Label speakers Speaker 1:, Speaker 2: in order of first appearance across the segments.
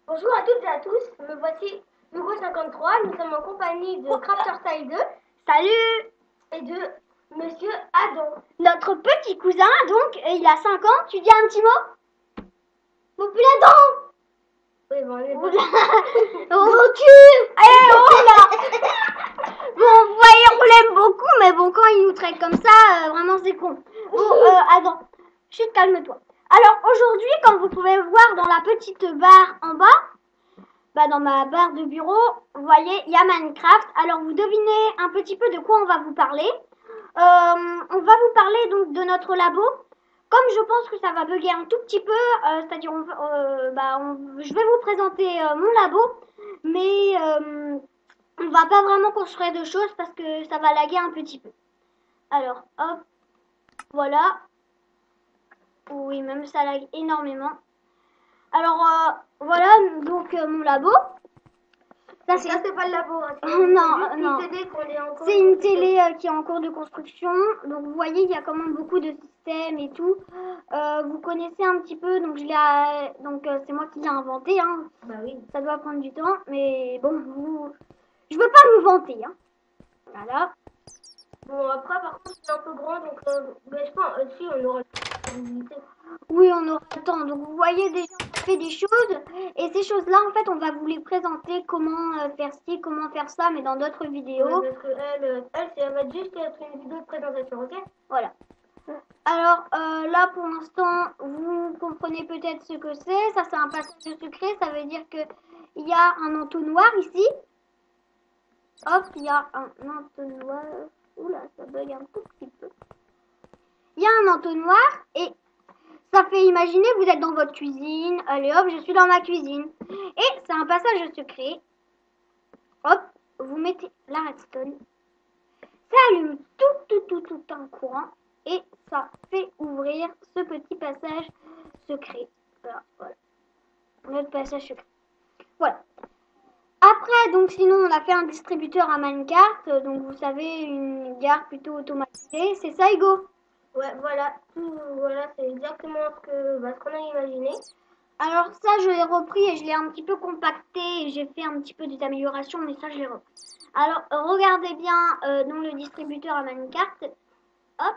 Speaker 1: Bonjour à toutes et à tous, me voici Hugo53, nous sommes en compagnie de Crafterstyle 2
Speaker 2: Salut!
Speaker 1: et de Monsieur Adam.
Speaker 2: Notre petit cousin, donc, il a 5 ans. Tu dis un petit mot? Mon plus Adam!
Speaker 1: Oui, bon, on est
Speaker 2: Oula! Mon cul! Allez, on là! Bon, vous voyez, on l'aime beaucoup, mais bon, quand il nous traite comme ça, vraiment, c'est con. Bon, Adam, chut, calme-toi. Alors, aujourd'hui, comme vous pouvez voir dans la petite barre en bas, dans ma barre de bureau, vous voyez, il y a Minecraft. Alors, vous devinez un petit peu de quoi on va vous parler. On va vous parler donc de notre labo. Comme je pense que ça va bugger un tout petit peu, c'est-à-dire je vais vous présenter mon labo, mais on va pas vraiment construire de choses parce que ça va laguer un petit peu. Alors, hop, voilà. Oui, même ça lag énormément. Alors, voilà donc mon labo.
Speaker 1: Ça, c'est pas le labo, hein.
Speaker 2: Non. C'est une télé qui est en cours de construction. Donc vous voyez, il y a quand même beaucoup de systèmes et tout. Vous connaissez un petit peu, donc c'est moi qui l'ai inventé. Hein.
Speaker 1: Bah oui.
Speaker 2: Ça doit prendre du temps, mais bon, je veux pas me vanter. Hein. Voilà.
Speaker 1: Bon, après, par contre, c'est un peu grand, donc je pense, si, on aura la visibilité.
Speaker 2: Oui, on aura le temps. Donc vous voyez déjà, on fait des choses. Et ces choses-là, en fait, on va vous les présenter comment faire ci, comment faire ça, mais dans d'autres vidéos.
Speaker 1: Ouais, parce que elle va juste être une vidéo de présentation, ok?
Speaker 2: Voilà. Alors là, pour l'instant, vous comprenez peut-être ce que c'est. Ça, c'est un passage secret. Ça veut dire que il y a un entonnoir ici. Hop, il y a un entonnoir. Oula, ça bug un tout petit peu. Il y a un entonnoir et ça fait imaginer, vous êtes dans votre cuisine. Allez hop, je suis dans ma cuisine. Et c'est un passage secret. Hop, vous mettez la redstone. Ça allume tout un courant. Et ça fait ouvrir ce petit passage secret. Voilà. Notre passage secret. Voilà. Après, donc sinon, on a fait un distributeur à Minecraft. Donc vous savez, une gare plutôt automatisée. C'est ça, Hugo?
Speaker 1: Ouais, voilà. Voilà, c'est exactement ce qu'on a imaginé.
Speaker 2: Alors ça, je l'ai repris et je l'ai un petit peu compacté. Et j'ai fait un petit peu des améliorations, mais ça, je l'ai repris. Alors, regardez bien dans le distributeur à Minecraft. Hop.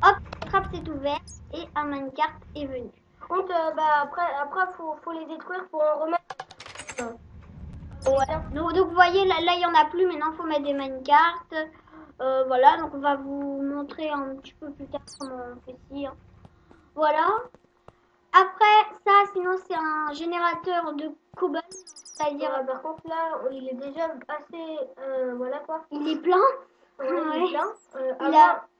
Speaker 2: Hop, trappe s'est ouverte et un Minecraft est venu.
Speaker 1: Donc, après faut les détruire pour en remettre.
Speaker 2: Ouais. Donc vous voyez, là il n'y en a plus, maintenant il faut mettre des minecarts. Voilà, donc on va vous montrer un petit peu plus tard comment on fait ci. Hein. Voilà. Après ça, sinon c'est un générateur de cobalt. C'est-à-dire,
Speaker 1: par contre là, il est déjà assez, voilà quoi.
Speaker 2: il est plein.
Speaker 1: Ouais, il est plein.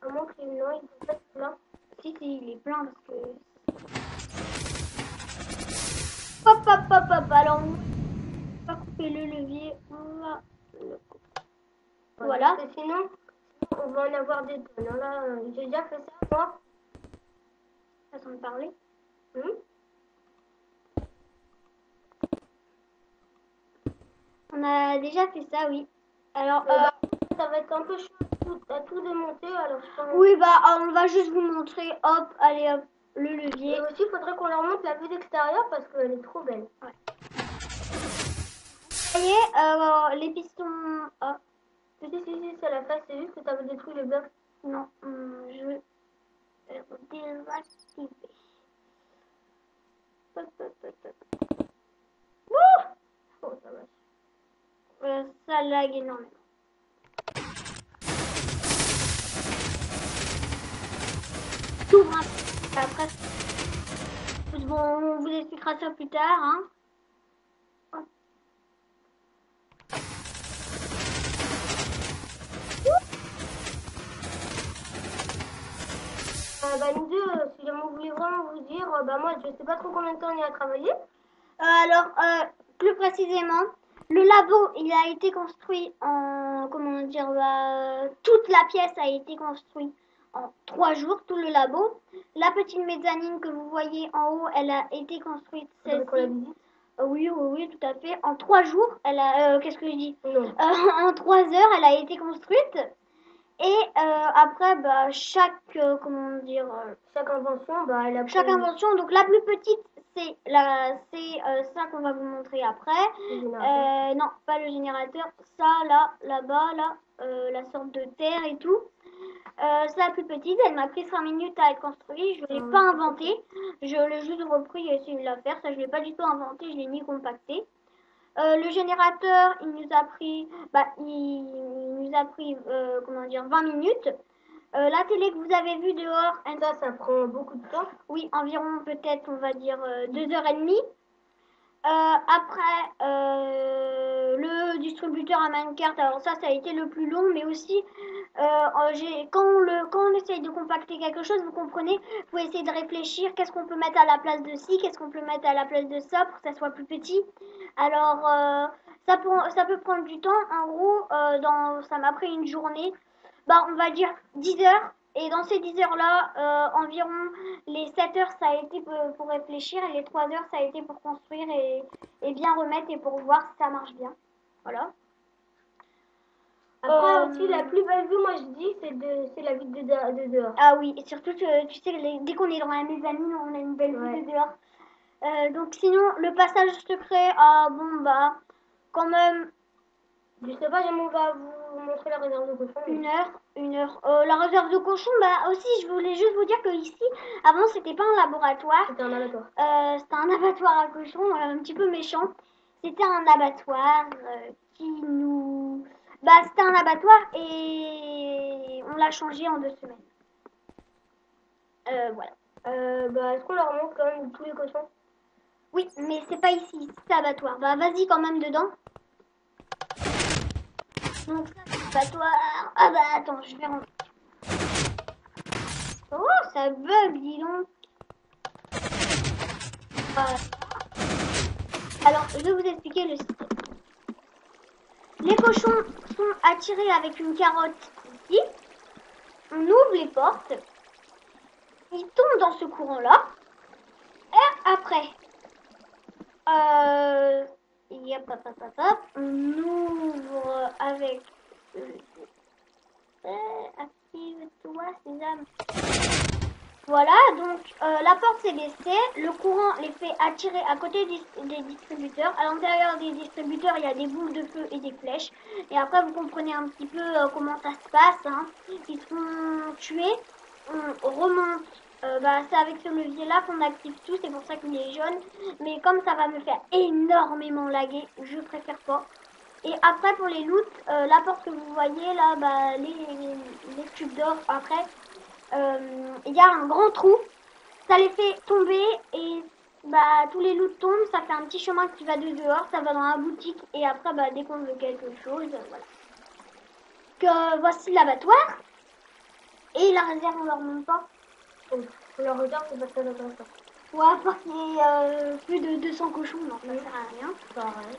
Speaker 1: À moins que non, il peut pas être plein.
Speaker 2: Si, il est plein parce que... Hop. Alors, on va couper le levier. On va le couper. Voilà.
Speaker 1: Parce que sinon, on va en avoir des tonnes. Hein. Là, j'ai déjà fait ça, moi.
Speaker 2: Façon de parler. On a déjà fait ça, oui. Alors,
Speaker 1: ça va être un peu chaud à tout démonter. Alors,
Speaker 2: oui, on va juste vous montrer. Hop, allez, hop, le levier.
Speaker 1: Et aussi, il faudrait qu'on leur montre la vue d'extérieur parce qu'elle est trop belle.
Speaker 2: Ouais. Vous voyez, les pistons... Oh.
Speaker 1: Si, c'est la face. C'est juste que tu avais détruit les blocs.
Speaker 2: Non, je vais désactiver.
Speaker 1: Oh, ça va.
Speaker 2: Ça lag énormément. S'ouvre un peu. Après, bon, on vous expliquera ça plus tard. Hein.
Speaker 1: Nous deux, si jamais vous voulez vraiment vous dire, moi je sais pas trop combien de temps on y a travaillé.
Speaker 2: Alors, plus précisément, le labo, il a été construit en, comment dire, toute la pièce a été construite en 3 jours, tout le labo. La petite mezzanine que vous voyez en haut, elle a été construite celle-ci. Oui, tout à fait. En 3 jours, elle a, qu'est-ce que je dis? En 3 heures, elle a été construite. Et après, comment dire,
Speaker 1: chaque invention,
Speaker 2: chaque invention. Donc la plus petite, c'est ça qu'on va vous montrer après.
Speaker 1: Le générateur.
Speaker 2: Non, pas le générateur. Ça, là-bas, là, la sorte de terre et tout. C'est la plus petite. Elle m'a pris 5 minutes à être construite. Je ne l'ai pas inventée. Je l'ai juste repris et essayé de la faire. Ça, je ne l'ai pas du tout inventé. Je l'ai mis compacté. Le générateur, il nous a pris, comment dire, 20 minutes. La télé que vous avez vue dehors,
Speaker 1: Ça prend beaucoup de temps.
Speaker 2: oui, environ peut-être, on va dire, 2h30. Après, le distributeur à Minecart, alors ça a été le plus long, mais aussi, quand on essaye de compacter quelque chose, vous comprenez, il faut essayer de réfléchir, qu'est-ce qu'on peut mettre à la place de ci, qu'est-ce qu'on peut mettre à la place de ça pour que ça soit plus petit. Alors, ça peut prendre du temps. En gros, ça m'a pris une journée, on va dire 10 heures. Et dans ces 10 heures-là, environ les 7 heures, ça a été pour réfléchir et les 3 heures, ça a été pour construire et bien remettre et pour voir si ça marche bien. Voilà.
Speaker 1: Après aussi, la plus belle vue, moi je dis, c'est la vue de dehors.
Speaker 2: Ah oui, et surtout, tu sais, dès qu'on est dans la mezzanine, on a une belle vue de dehors. Donc sinon, le passage secret, quand même,
Speaker 1: Je sais pas, on va vous montrer la réserve de cochon.
Speaker 2: une heure. La réserve de cochon, aussi, je voulais juste vous dire que ici, avant, c'était pas un laboratoire.
Speaker 1: C'était un abattoir.
Speaker 2: C'était un abattoir à cochons, un petit peu méchant. C'était un abattoir qui nous... c'était un abattoir et on l'a changé en 2 semaines. Voilà.
Speaker 1: Est-ce qu'on leur montre quand même tous les cochons?
Speaker 2: Oui, mais c'est pas ici, c'est abattoir. Vas-y quand même dedans. Donc ça, c'est abattoir. Attends, je vais rentrer. Oh, ça bug, dis donc. Voilà. Alors, je vais vous expliquer le système. Les cochons sont attirés avec une carotte ici. On ouvre les portes. Ils tombent dans ce courant-là. Et après, on ouvre avec... active-toi, sésame. Voilà, donc la porte s'est baissée, le courant les fait attirer à côté des distributeurs. À l'intérieur des distributeurs, il y a des boules de feu et des flèches. Et après, vous comprenez un petit peu comment ça se passe. Hein. Ils sont tués, on remonte. C'est avec ce levier-là qu'on active tout, c'est pour ça qu'il est jaune. Mais comme ça va me faire énormément laguer, je préfère pas. Et après, pour les loots, la porte que vous voyez là, les tubes d'or après. Il y a un grand trou, ça les fait tomber et tous les loups tombent, ça fait un petit chemin qui va de dehors, ça va dans la boutique et après dès qu'on veut quelque chose, voilà. Que voici l'abattoir et la réserve on leur montre pas.
Speaker 1: On leur regarde, c'est pas très intéressant.
Speaker 2: Ouais, parce qu'il y a plus de 200 cochons, non, ça sert à rien.
Speaker 1: Pareil.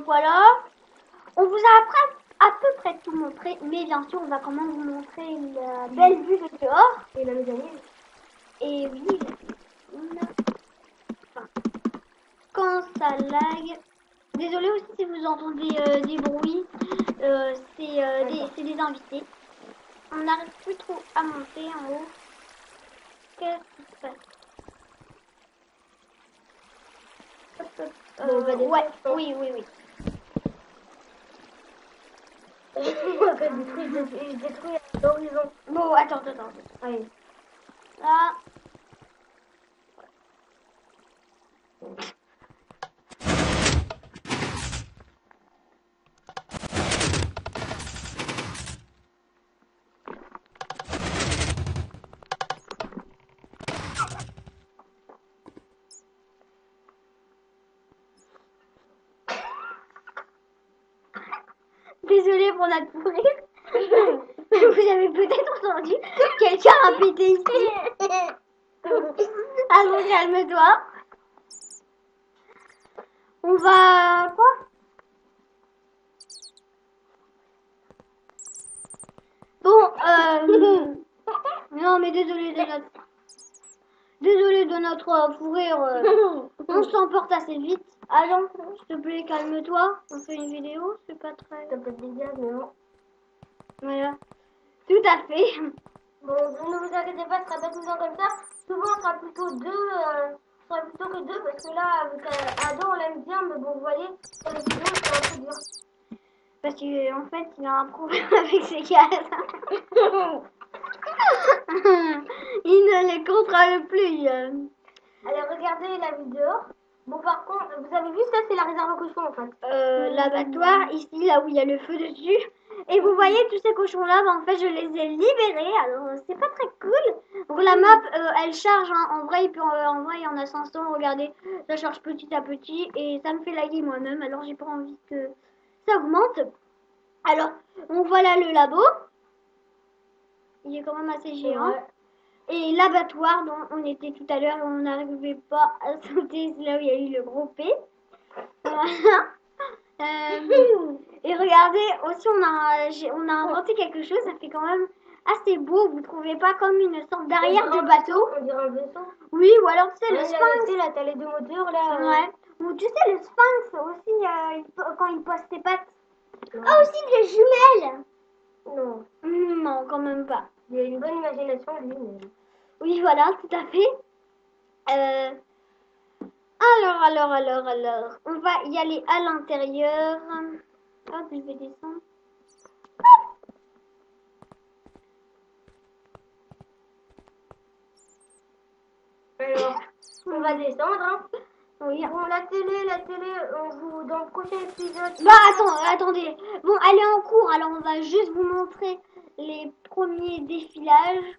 Speaker 2: Voilà. On vous a après à peu près tout montré, mais bien sûr, on va quand même vous montrer la belle vue de dehors.
Speaker 1: Et la mezzanine.
Speaker 2: Et oui, quand ça lag. Désolé aussi si vous entendez des bruits, c'est des invités. On n'arrive plus trop à monter en haut. Qu'est-ce qui se passe? Ouais, oui.
Speaker 1: Je détruis l'horizon.
Speaker 2: Bon, attends.
Speaker 1: Allez.
Speaker 2: Là. Désolée pour notre pourrie. Vous avez peut-être entendu quelqu'un a pété ici. Alors calme-toi. On va... Quoi? Bon, non mais désolé de notre fourrure. On s'emporte assez vite. Allons, s'il te plaît, calme-toi. On fait une vidéo, c'est pas très...
Speaker 1: Ça peut être des gaz, mais non.
Speaker 2: Voilà. Tout à fait.
Speaker 1: Bon, vous ne vous inquiétez pas, ce sera pas tout le temps comme ça. Souvent, on sera plutôt deux ferai plutôt que 2 parce que là, avec Adam, on l'aime bien, mais bon, vous voyez, sur les vidéos, c'est un peu dur.
Speaker 2: Parce qu'en fait, il a un problème avec ses cases. Il ne les contrôle plus.
Speaker 1: Allez, regardez la vidéo. Bon, par contre, vous avez vu, ça, c'est la réserve aux cochons, en fait.
Speaker 2: L'abattoir, ici, là où il y a le feu dessus. Et vous voyez tous ces cochons-là, bah, en fait, je les ai libérés. Alors, c'est pas très cool. Donc, la map, elle charge. Hein. En vrai, en vrai, il y en a 500. Regardez, ça charge petit à petit. Et ça me fait laguer moi-même. Alors, j'ai pas envie que ça augmente. Alors, donc voilà le labo. Il est quand même assez géant.
Speaker 1: Ouais.
Speaker 2: Et l'abattoir dont on était tout à l'heure, on n'arrivait pas à sauter, c'est là où il y a eu le gros P. Voilà. Et regardez, aussi on a inventé quelque chose, ça fait quand même assez beau, vous trouvez pas, comme une sorte d'arrière de bateau?
Speaker 1: On dirait un vaisseau.
Speaker 2: Oui, ou alors tu sais, le
Speaker 1: Ouais,
Speaker 2: sphinx.
Speaker 1: là, t'as les deux moteurs, là.
Speaker 2: Ouais. Ou tu sais, le sphinx aussi, quand il pose ses pattes.
Speaker 1: Non.
Speaker 2: Ah, aussi des jumelles.
Speaker 1: Non.
Speaker 2: Non, quand même pas.
Speaker 1: Il a une bonne imagination, lui, mais...
Speaker 2: Oui, voilà, tout à fait. Alors, on va y aller à l'intérieur. Hop, je vais descendre.
Speaker 1: Alors, on va descendre, hein.
Speaker 2: Oui.
Speaker 1: Bon, la télé, on vous... Dans le prochain épisode...
Speaker 2: Bah, attendez. Bon, elle est en cours, alors on va juste vous montrer les premiers défilages.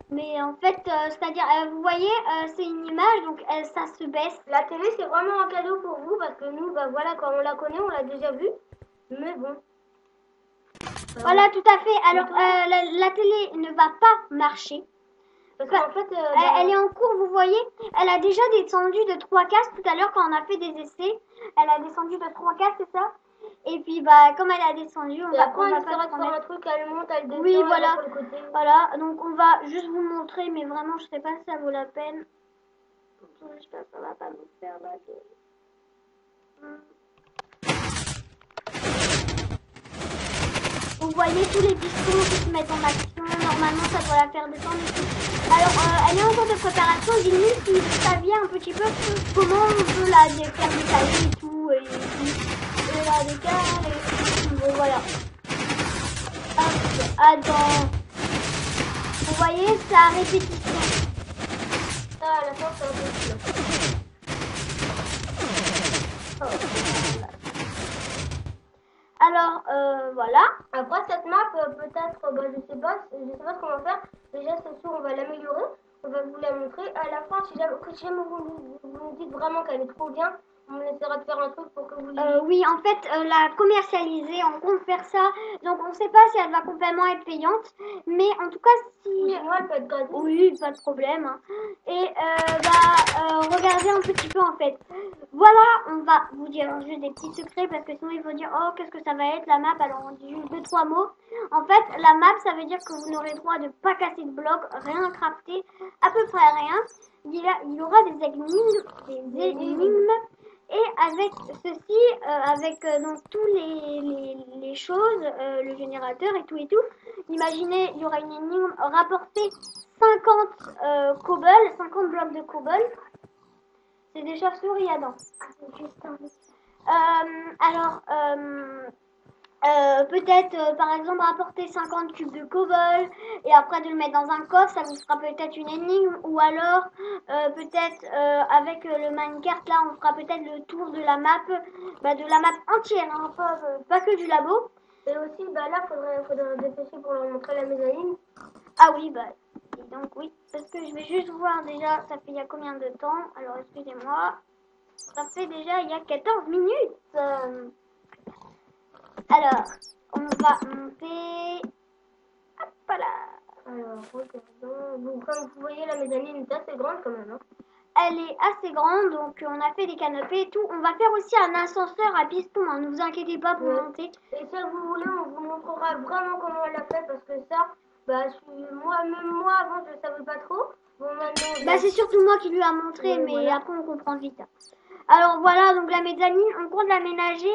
Speaker 2: Mais en fait, c'est-à-dire, vous voyez, c'est une image, donc ça se baisse.
Speaker 1: La télé, c'est vraiment un cadeau pour vous, parce que nous, bah voilà, quand on la connaît, on l'a déjà vue. Mais bon.
Speaker 2: Voilà, tout à fait. Alors, la télé ne va pas marcher.
Speaker 1: Parce qu'en fait...
Speaker 2: Elle est en cours, vous voyez. Elle a déjà descendu de 3 cases tout à l'heure quand on a fait des essais. Elle a descendu de 3 cases, c'est ça? Et puis, bah, comme elle a descendu, on
Speaker 1: Et
Speaker 2: va
Speaker 1: après,
Speaker 2: pas
Speaker 1: elle essaiera de
Speaker 2: se
Speaker 1: faire
Speaker 2: remettre.
Speaker 1: un truc, elle monte, elle descend,
Speaker 2: Oui,
Speaker 1: elle
Speaker 2: voilà.
Speaker 1: va sur le côté.
Speaker 2: Voilà, donc on va juste vous montrer, mais vraiment, je sais pas si ça vaut la peine. J'espère que ça va pas nous faire mal. Vous voyez tous les pistons qui se mettent en action. Normalement, ça doit la faire descendre et tout. Alors, elle est en cours de préparation. Dis-nous si vous saviez un petit peu comment on peut la faire décaler et tout. Et la décale et tout. Bon, voilà. Hop, attends. Vous voyez, c'est à répétition.
Speaker 1: Ça, à la fin, c'est un peu dur.
Speaker 2: Alors, voilà.
Speaker 1: Après, cette map, peut-être, bah, je sais pas ce qu'on va faire. Déjà, c'est sûr, on va l'améliorer. On va vous la montrer. À la fin, si jamais vous nous dites vraiment qu'elle est trop bien, on essaiera de faire un truc pour que vous
Speaker 2: Oui, en fait, la commercialiser, on compte faire ça. Donc, on ne sait pas si elle va complètement être payante. Mais en tout cas, si...
Speaker 1: Sinon, elle peut être gratuite.
Speaker 2: Oui, pas de problème. Hein. Et regardez un petit peu, en fait. Voilà, on va vous dire juste des petits secrets parce que sinon, ils vont dire, oh, qu'est-ce que ça va être la map? Alors, on dit juste 2-3 mots. En fait, la map, ça veut dire que vous n'aurez droit de pas casser de blocs, rien crafter, à peu près rien. Il y aura des énigmes. Et avec ceci, avec donc tous les choses, le générateur et tout, imaginez, il y aura une énigme, rapporter 50 cobbles, 50 blocs de cobbles. C'est des chauves-souris, Adam. Alors, peut-être, par exemple, rapporter 50 cubes de cobble et après de le mettre dans un coffre, ça vous fera peut-être une énigme. Ou alors, peut-être, avec le minecart, là, on fera peut-être le tour de la map entière, hein, pas que du labo.
Speaker 1: Et aussi, bah là, faudrait dépêcher pour leur montrer la mezzanine.
Speaker 2: Ah oui, bah, donc oui, parce que je vais juste voir déjà, ça fait il y a combien de temps? Alors, excusez-moi, ça fait déjà il y a 14 minutes. Alors, on va monter. Hop là.
Speaker 1: Alors, regardons. Comme vous voyez, la mezzanine est assez grande quand même. Hein.
Speaker 2: Elle est assez grande, donc on a fait des canapés et tout. On va faire aussi un ascenseur à piston, hein, ne vous inquiétez pas pour monter.
Speaker 1: Et si vous voulez, on vous montrera vraiment comment on l'a fait parce que ça, bah, même moi avant, je savais pas trop. Bon, maintenant.
Speaker 2: Bah, c'est surtout moi qui lui a montré, mais
Speaker 1: voilà.
Speaker 2: après on comprend vite. Alors voilà, donc la mezzanine, on compte l'aménager.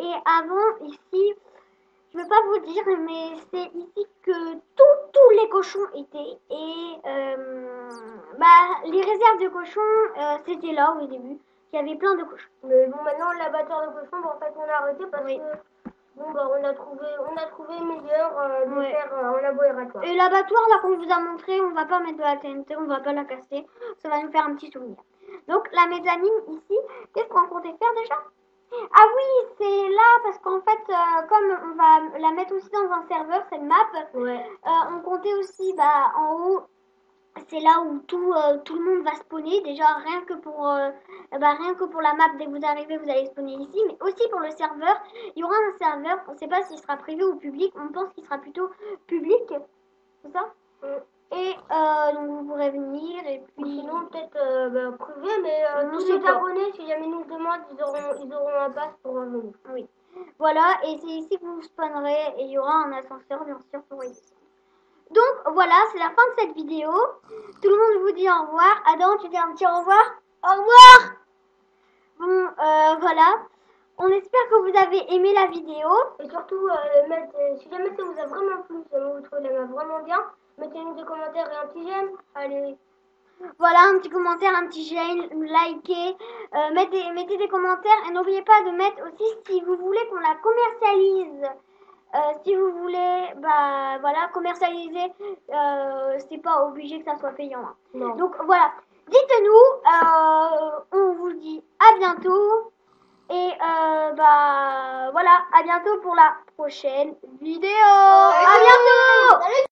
Speaker 2: Et avant, ici, je ne veux pas vous dire, mais c'est ici que tous les cochons étaient. Et les réserves de cochons, c'était là au début. Il y avait plein de cochons.
Speaker 1: Mais bon, maintenant, l'abattoir de cochons, en fait, on a arrêté parce que, bon, bah, on a trouvé meilleur de faire en laboratoire.
Speaker 2: Et l'abattoir, là, qu'on vous a montré, on va pas mettre de la TNT, on va pas la casser. Ça va nous faire un petit souvenir. Donc, la mezzanine, ici, qu'est-ce qu'on comptait faire déjà? Ah oui, c'est là, parce qu'en fait, comme on va la mettre aussi dans un serveur, cette map, on comptait aussi, en haut, c'est là où tout le monde va spawner. Déjà, rien que pour la map, dès que vous arrivez, vous allez spawner ici. Mais aussi pour le serveur, il y aura un serveur. On ne sait pas s'il sera privé ou public. On pense qu'il sera plutôt public. C'est ça? Et donc vous pourrez venir. Et puis
Speaker 1: sinon, peut-être privé, mais tous les abonnés, si jamais ils nous demandent, ils auront un pass pour venir.
Speaker 2: Oui. Voilà, et c'est ici que vous spawnerez. Et il y aura un ascenseur, bien sûr, pour y descendre. Donc voilà, c'est la fin de cette vidéo. Tout le monde vous dit au revoir. Adam, tu dis un petit au revoir? Au revoir! Bon, voilà. On espère que vous avez aimé la vidéo.
Speaker 1: Et surtout, si jamais ça vous a vraiment plu, si jamais vous trouvez la map vraiment bien, mettez-nous des commentaires et un petit j'aime. Allez.
Speaker 2: Voilà, un petit commentaire, un petit j'aime, likez, mettez des commentaires. Et n'oubliez pas de mettre aussi si vous voulez qu'on la commercialise. Si vous voulez, voilà, commercialiser, c'est pas obligé que ça soit payant. Hein.
Speaker 1: Non.
Speaker 2: Donc voilà, dites-nous, on vous dit à bientôt. Et voilà, à bientôt pour la prochaine vidéo. À bientôt. Salut.